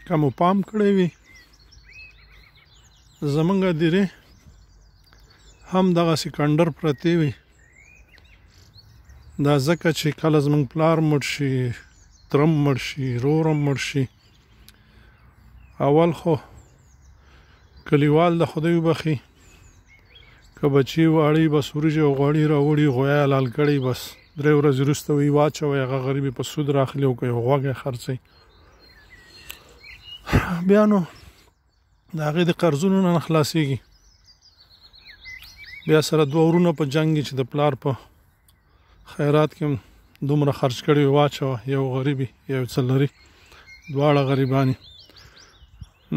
که مو پام کړی وي زمونږ دیرې هم دغسې کنډر پرتې وي دا ځکه چې کله زمونږ پلار مړ شي ترم مړ شي رورم مړ شي اول خو کلیوال د خدای وبخي که بچي واړی بس وریجې او غوړي راوړي غویا یې لال کړی بس 3 ورځې وروسته وی واچوئ هغه غریب یې په سود راخلي او که یو غوږ یې خرڅوي بیا نو د هغې د قرضونو نه نه خلاصېږي بیا سره 2 ورونه په جنګ چې د پلار په خیرات کې دومره خرچ کړي واچوه یو غریبي یو څه لري دواړه غریبانې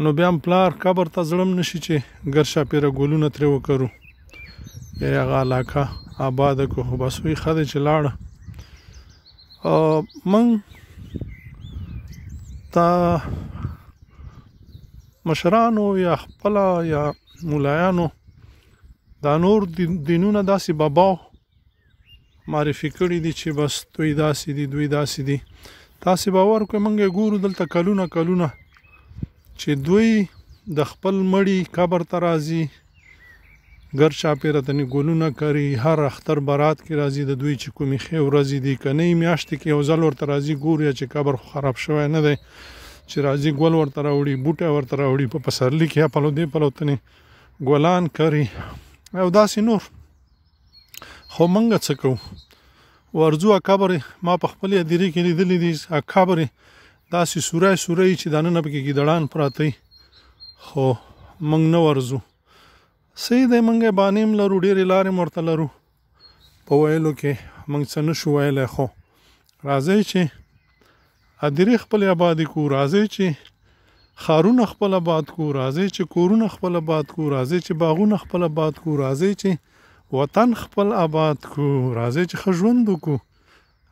نو بیا هم پلار قبر ته زړه هم نشي چې ګر شاپېره ګلونه ترې وکرو یا هغه علاقه آباده کړو خو بس وایي ښه دی چې لاړه موږ ته مشرانو یا خپله یا ملایانو دا نور دینونه داسې باباو معرفي کړي دي چې بس دوی داسې دي دوی داسې دي تاسې باور کوئ موږ یې ګورو دلته کلونه کلونه چې دوی د خپل مړي قبر ته راځي ګر چاپېره ته ګلونه کري هر اختر برات کې راځي د دوی چې کومې ښې ورځې دي که نه یې میاشتې کې یو ځل ورته راځي ګوري چې قبر خو خراب شوی نه دی چې راځي ګل ورته راوړي بوټی ورته راوړي په پسرلي کې یا پلو دې پلو ته ګلان کري او داسې نور خو موږ څه کوو ورځو قبر ما په خپلې هدیرې کې لیدلي دي قبر داسې سوری سوری چې دننه پکې ګیدړان پراته خو موږ نه ورځو صحیح دی موږ یې بانې هم لرو ډېرې لارې هم ورته لرو په ویلو کې موږ څه نه شو ویلی خو راځئ چې هدیرې خپلې ابادې کړو راځئ چې ښارونه خپل آباد کړو راځئ چې کورونه خپل آباد کړو راځئ چې باغونه خپل آباد کړو راځئ چې وطن خپل آباد کړو راځئ چې ښه ژوند وکړو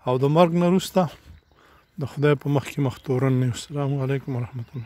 او د مرګ نه وروسته د خدای په مخ کې مخ تورن نه یو. السلام علیکم ورحمت الله.